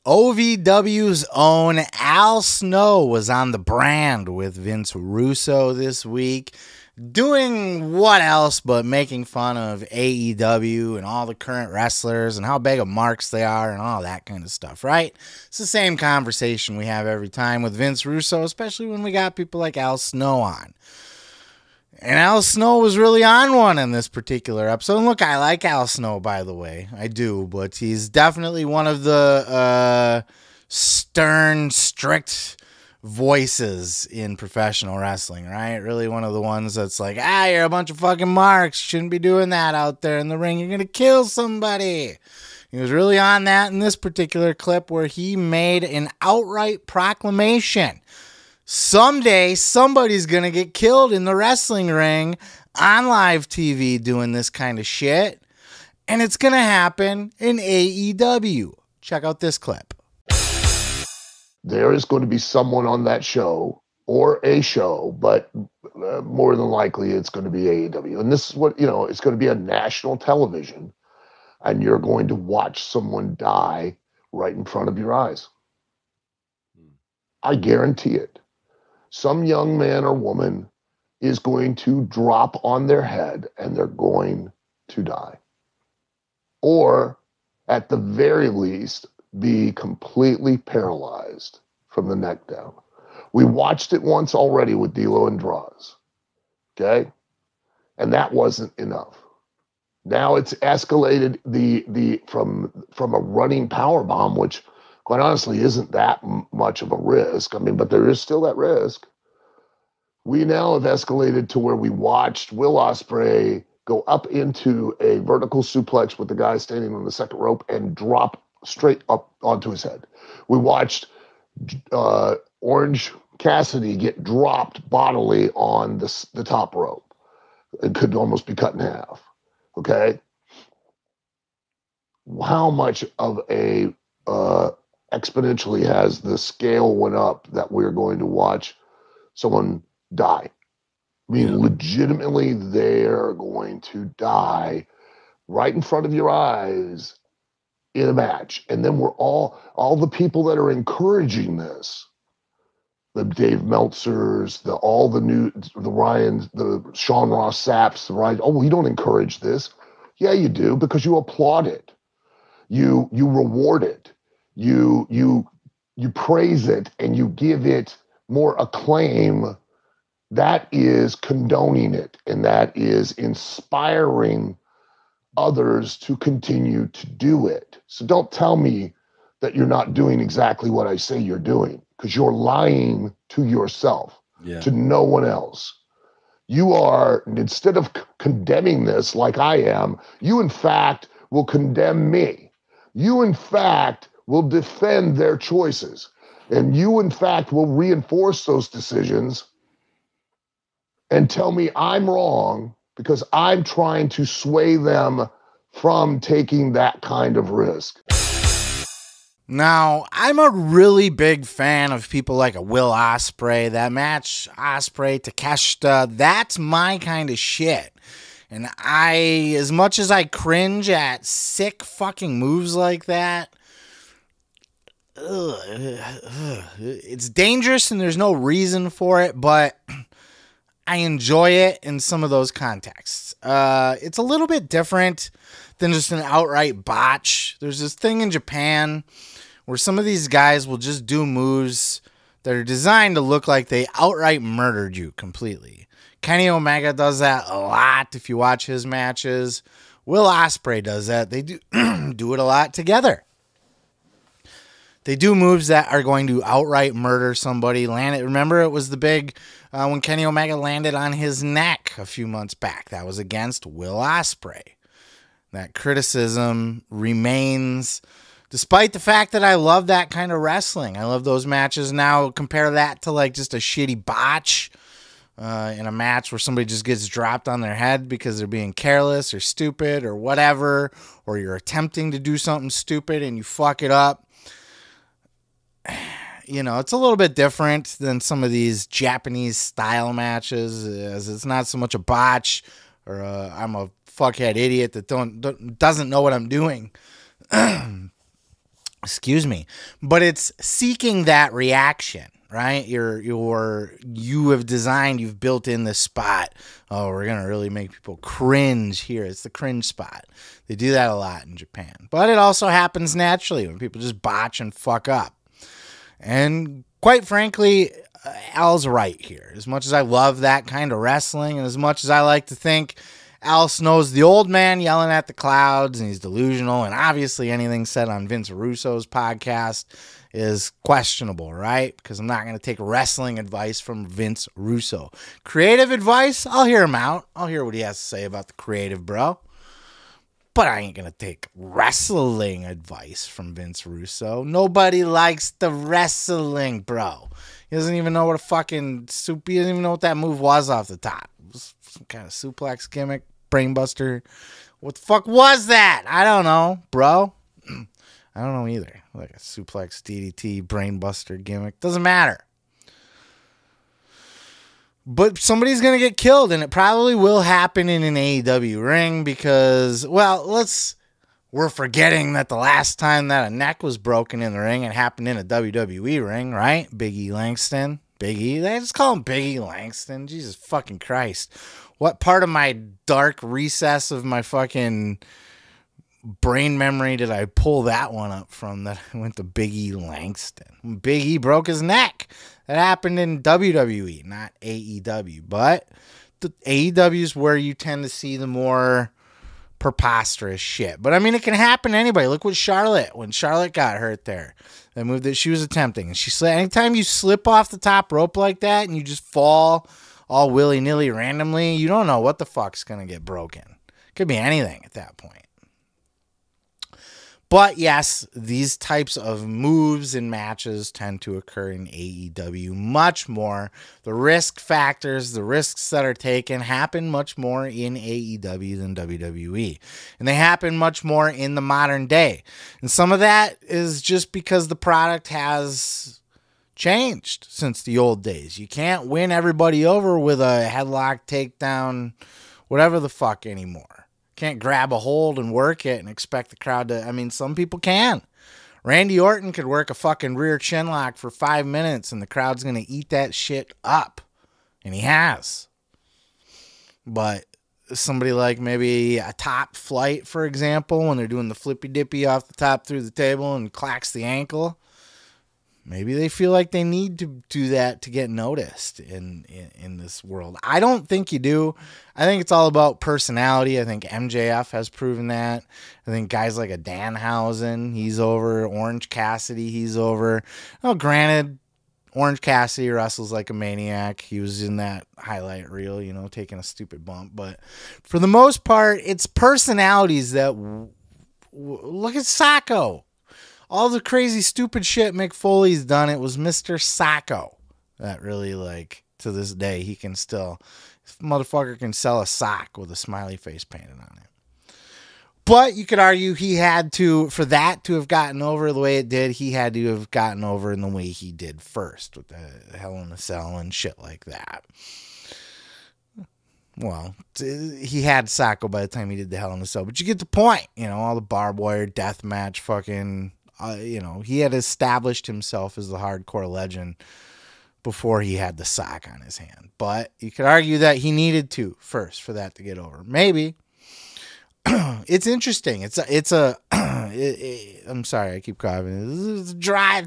OVW's own Al Snow was on the brand with Vince Russo this week, doing what else but making fun of AEW and all the current wrestlers and how big of marks they are and all that kind of stuff, right? It's the same conversation we have every time with Vince Russo, especially when we got people like Al Snow on. And Al Snow was really on one in this particular episode. And look, I like Al Snow, by the way. I do, but he's definitely one of the stern, strict voices in professional wrestling, right? Really one of the ones that's like, you're a bunch of fucking marks. Shouldn't be doing that out there in the ring. You're going to kill somebody. He was really on that in this particular clip where he made an outright proclamation. Someday, somebody's going to get killed in the wrestling ring on live TV doing this kind of shit. And it's going to happen in AEW. Check out this clip. There is going to be someone on that show or a show, but more than likely it's going to be AEW. And this is what, it's going to be on national television. And you're going to watch someone die right in front of your eyes. I guarantee it. Some young man or woman is going to drop on their head and they're going to die. Or, at the very least, be completely paralyzed from the neck down. We watched it once already with D'Lo and Draws. Okay? And that wasn't enough. Now it's escalated from a running power bomb, which quite honestly isn't that much of a risk. I mean, but there is still that risk. We now have escalated to where we watched Will Ospreay go up into a vertical suplex with the guy standing on the second rope and drop straight up onto his head. We watched Orange Cassidy get dropped bodily on the top rope. It could almost be cut in half. Okay? How much of a exponentially has the scale went up that we're going to watch someone die? I mean, legitimately, they're going to die right in front of your eyes in a match. And then we're all the people that are encouraging this, the Dave Meltzers, the Ryans, the Sean Ross Sapps, the Ryan. Oh, we don't encourage this. Yeah, you do, because you applaud it. You reward it. You praise it and you give it more acclaim. That is condoning it, and that is inspiring others to continue to do it. So don't tell me that you're not doing exactly what I say you're doing, because you're lying to yourself, to no one else. You are, instead of condemning this like I am, you in fact will condemn me. You in fact will defend their choices. And you in fact will reinforce those decisions and tell me I'm wrong because I'm trying to sway them from taking that kind of risk. Now, I'm a really big fan of people like a Will Ospreay. That match, Ospreay, Takeshita, that's my kind of shit. And as much as I cringe at sick fucking moves like that, it's dangerous and there's no reason for it, but I enjoy it in some of those contexts. It's a little bit different than just an outright botch. There's this thing in Japan where some of these guys will just do moves that are designed to look like they outright murdered you completely. Kenny Omega does that a lot if you watch his matches. Will Ospreay does that. They do do it a lot together. They do moves that are going to outright murder somebody. Remember, it was the big when Kenny Omega landed on his neck a few months back. That was against Will Ospreay. That criticism remains, despite the fact that I love that kind of wrestling. I love those matches. Now compare that to like just a shitty botch in a match where somebody just gets dropped on their head because they're being careless or stupid or whatever, or you're attempting to do something stupid and you fuck it up. You know, it's a little bit different than some of these Japanese style matches, as it's not so much a botch or I'm a fuckhead idiot that doesn't know what I'm doing. Excuse me. But it's seeking that reaction, right? You have designed, you've built in this spot. Oh, we're going to really make people cringe here. It's the cringe spot. They do that a lot in Japan. But it also happens naturally when people just botch and fuck up. And quite frankly, Al's right here. As much as I love that kind of wrestling, and as much as I like to think Al Snow's the old man yelling at the clouds and he's delusional, and obviously anything said on Vince Russo's podcast is questionable, right? Because I'm not going to take wrestling advice from Vince Russo. Creative advice, I'll hear him out. I'll hear what he has to say about the creative, bro. But I ain't going to take wrestling advice from Vince Russo. Nobody likes the wrestling, bro. He doesn't even know what a fucking soup. He doesn't even know what that move was off the top. It was some kind of suplex gimmick, brainbuster. What the fuck was that? I don't know, bro. I don't know either. Like a suplex, DDT, brainbuster gimmick. Doesn't matter. But somebody's going to get killed, and it probably will happen in an AEW ring because, well, we're forgetting that the last time that a neck was broken in the ring, it happened in a WWE ring, right? Big E Langston. Big E. They just call him Big E Langston. Jesus fucking Christ. What part of my dark recess of my fucking brain memory did I pull that one up from that I went to Big E Langston? Big E broke his neck. That happened in WWE, not AEW. But the AEW is where you tend to see the more preposterous shit. But I mean, it can happen to anybody. Look what when Charlotte got hurt there. That move that she was attempting. And anytime you slip off the top rope like that and you just fall all willy-nilly randomly, you don't know what the fuck's going to get broken. Could be anything at that point. But yes, these types of moves and matches tend to occur in AEW much more. The risk factors, the risks that are taken happen much more in AEW than WWE. And they happen much more in the modern day. And some of that is just because the product has changed since the old days. You can't win everybody over with a headlock, takedown, whatever the fuck anymore. Can't grab a hold and work it and expect the crowd to. I mean, some people can. Randy Orton could work a fucking rear chin lock for 5 minutes and the crowd's going to eat that shit up. And he has. But somebody like maybe a Top Flight, for example, when they're doing the flippy dippy off the top through the table and clacks the ankle, maybe they feel like they need to do that to get noticed in this world. I don't think you do. I think it's all about personality. I think MJF has proven that. I think guys like a Danhausen, he's over. Orange Cassidy, he's over. Oh, granted, Orange Cassidy wrestles like a maniac. He was in that highlight reel, taking a stupid bump. But for the most part, it's personalities that... Look at Sacco. All the crazy, stupid shit Mick Foley's done, it was Mr. Sacco that really, to this day, he can still... This motherfucker can sell a sock with a smiley face painted on it. But you could argue he had to, for that to have gotten over the way it did, he had to have gotten over in the way he did first, with the Hell in a Cell and shit like that. Well, he had Sacco by the time he did the Hell in a Cell, but you get the point. All the barbed wire, death match, fucking... he had established himself as the hardcore legend before he had the sock on his hand. But you could argue that he needed to first for that to get over. Maybe. It's interesting. I'm sorry, I keep coughing. It's dry.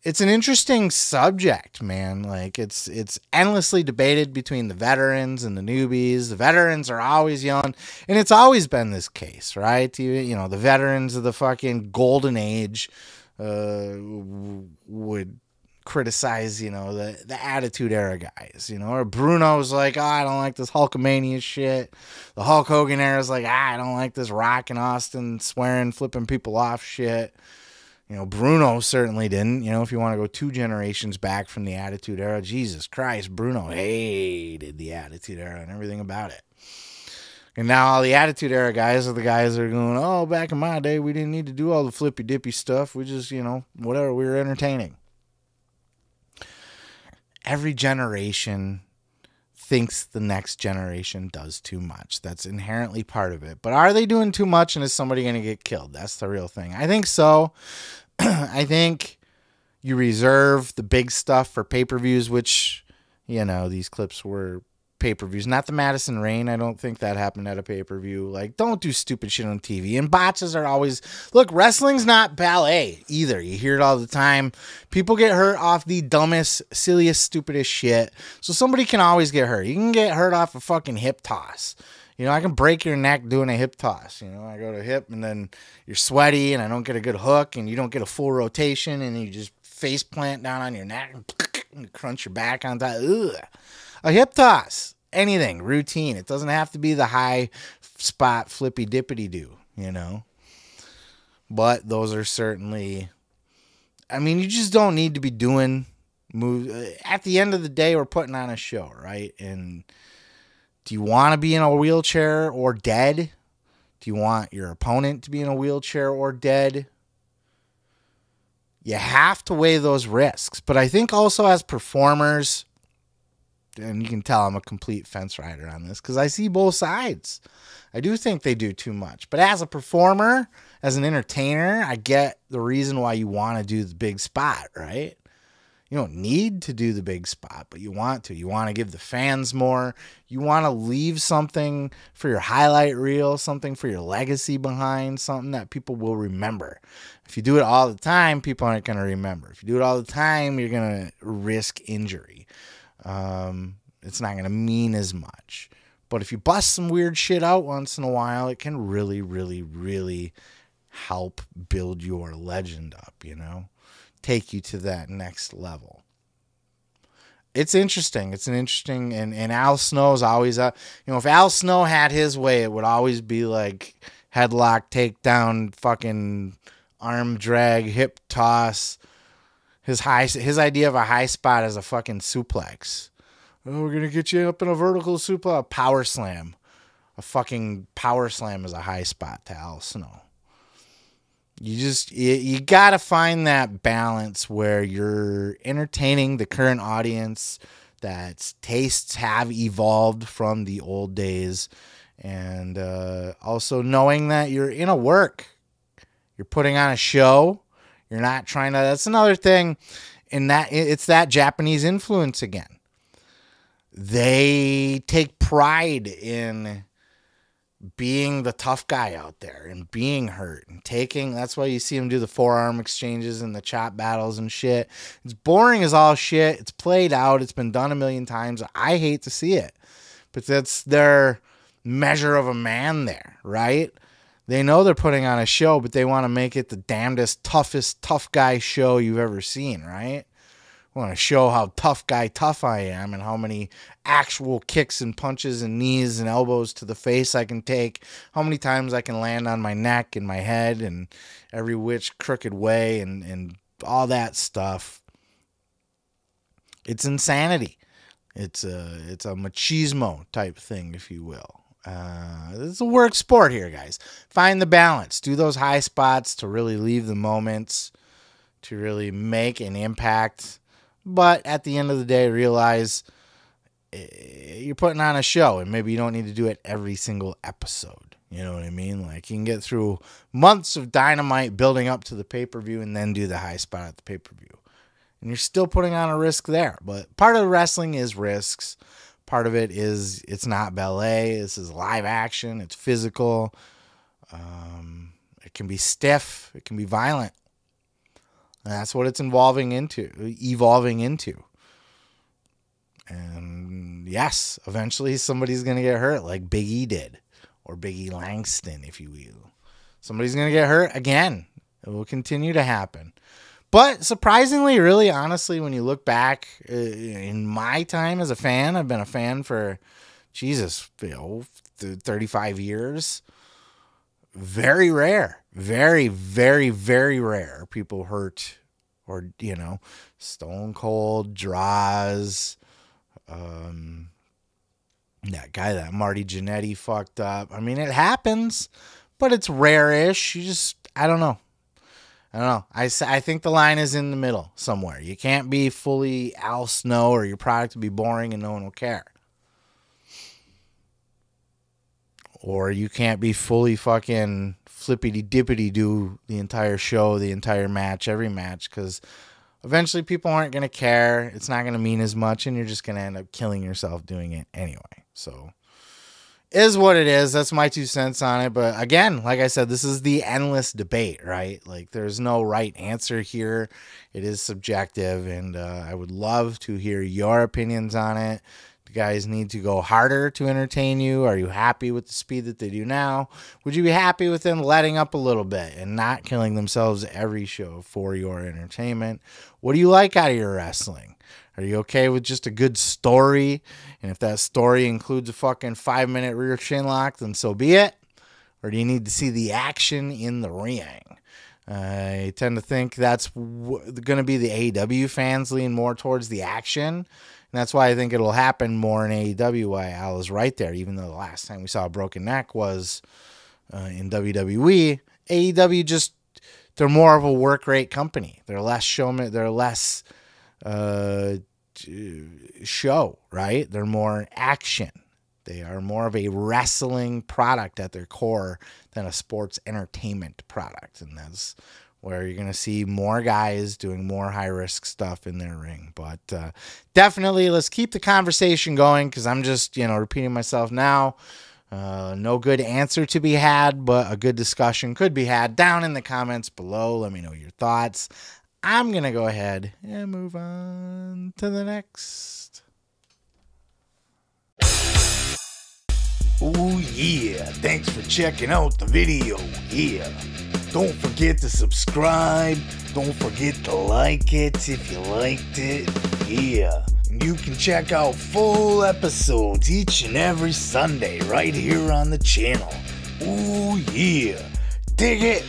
It's an interesting subject, man. It's endlessly debated between the veterans and the newbies. The veterans are always yelling, and it's always been this case, right? The veterans of the fucking golden age would criticize, the Attitude Era guys, or Bruno's like, oh, I don't like this Hulkamania shit. The Hulk Hogan era is like, I don't like this Rock and Austin swearing, flipping people off shit. Bruno certainly didn't. If you want to go 2 generations back from the Attitude Era, Jesus Christ, Bruno hated the Attitude Era and everything about it. And now all the Attitude Era guys are the guys that are going, oh, back in my day, we didn't need to do all the flippy dippy stuff. We just, whatever, we were entertaining. Every generation thinks the next generation does too much. That's inherently part of it. But are they doing too much, and is somebody going to get killed? That's the real thing. I think so. I think you reserve the big stuff for pay-per-views, which, you know, these clips were pay-per-views. Not the Madison Rain. I don't think that happened at a pay-per-view. Like, don't do stupid shit on TV. And botches are always... Look, wrestling's not ballet either. You hear it all the time. People get hurt off the dumbest, silliest, stupidest shit. So somebody can always get hurt. You can get hurt off a fucking hip toss. You know, I can break your neck doing a hip toss. You know, I go to hip and then you're sweaty and I don't get a good hook and you don't get a full rotation and you just face plant down on your neck and crunch your back on top. Ugh. A hip toss, anything, routine. It doesn't have to be the high spot flippy dippity do, you know. But those are certainly, I mean, you just don't need to be doing moves. At the end of the day, we're putting on a show, right? And do you want to be in a wheelchair or dead? Do you want your opponent to be in a wheelchair or dead? You have to weigh those risks. But I think also as performers, and you can tell I'm a complete fence rider on this because I see both sides. I do think they do too much. But as a performer, as an entertainer, I get the reason why you want to do the big spot, right? You don't need to do the big spot, but you want to. You want to give the fans more. You want to leave something for your highlight reel, something for your legacy behind, something that people will remember. If you do it all the time, people aren't going to remember. If you do it all the time, you're going to risk injury. It's not going to mean as much. But if you bust some weird shit out once in a while, it can really, really, really help build your legend up, you know? Take you to that next level. It's interesting. It's an interesting, and Al Snow's always, you know, if Al Snow had his way, it would always be like headlock, takedown, fucking arm drag, hip toss. His idea of a high spot is a fucking suplex. Oh, we're going to get you up in a vertical suplex, a power slam. A fucking power slam is a high spot to Al Snow. You got to find that balance where you're entertaining the current audience, that tastes have evolved from the old days, and also knowing that you're in a work. You're putting on a show. You're not trying to, that's another thing, in that it's that Japanese influence again. They take pride in being the tough guy out there and being hurt and taking, that's why you see them do the forearm exchanges and the chop battles and shit. It's boring as all shit. It's played out. It's been done a million times. I hate to see it, but that's their measure of a man there, right? They know they're putting on a show, but they want to make it the damnedest, toughest, tough guy show you've ever seen, right? I want to show how tough I am and how many actual kicks and punches and knees and elbows to the face I can take, how many times I can land on my neck and my head and every which crooked way and all that stuff. It's insanity. It's a machismo type thing, if you will. It's a work sport here, guys. Find the balance. Do those high spots to really leave the moments, to really make an impact. But at the end of the day, realize you're putting on a show and maybe you don't need to do it every single episode. You know what I mean? Like, you can get through months of Dynamite building up to the pay-per-view and then do the high spot at the pay-per-view. And you're still putting on a risk there. But part of wrestling is risks. Part of it is it's not ballet. This is live action. It's physical. It can be stiff. It can be violent. And that's what it's evolving into. And yes, eventually somebody's going to get hurt like Big E did, or Big E Langston, if you will. Somebody's going to get hurt again. It will continue to happen. But surprisingly, really, honestly, when you look back in my time as a fan, I've been a fan for, 35 years. Very rare. Very, very, very rare. People hurt or, Stone Cold, Draws, that guy that Marty Jannetty fucked up. I mean, it happens, but it's rare-ish. I don't know. I think the line is in the middle somewhere. You can't be fully Al Snow or your product will be boring and no one will care. or you can't be fully fucking flippity dippity do the entire show, the entire match, every match, because eventually people aren't going to care. It's not going to mean as much, and you're just going to end up killing yourself doing it anyway. So, is what it is. That's my 2 cents on it. But again, like I said, this is the endless debate, right? Like, there's no right answer here. It is subjective, and I would love to hear your opinions on it. Do guys need to go harder to entertain you? Are you happy with the speed that they do now? Would you be happy with them letting up a little bit and not killing themselves every show for your entertainment? What do you like out of your wrestling? Are you okay with just a good story? And if that story includes a fucking 5-minute rear chin lock, then so be it. Or do you need to see the action in the ring? I tend to think that's going to be the AEW fans lean more towards the action. And that's why I think it'll happen more in AEW. Why Al is right there, even though the last time we saw a broken neck was in WWE. AEW just, they're more of a work rate company. They're less showman, they're less show, right? They're more action. They are more of a wrestling product at their core than a sports entertainment product. And that's where you're going to see more guys doing more high-risk stuff in their ring. But definitely, let's keep the conversation going, because I'm just, repeating myself now. No good answer to be had, but a good discussion could be had down in the comments below. Let me know your thoughts. I'm going to go ahead and move on to the next. Oh yeah, thanks for checking out the video. Yeah, don't forget to subscribe. Don't forget to like it if you liked it. Yeah, and you can check out full episodes each and every Sunday right here on the channel. Oh yeah, dig it.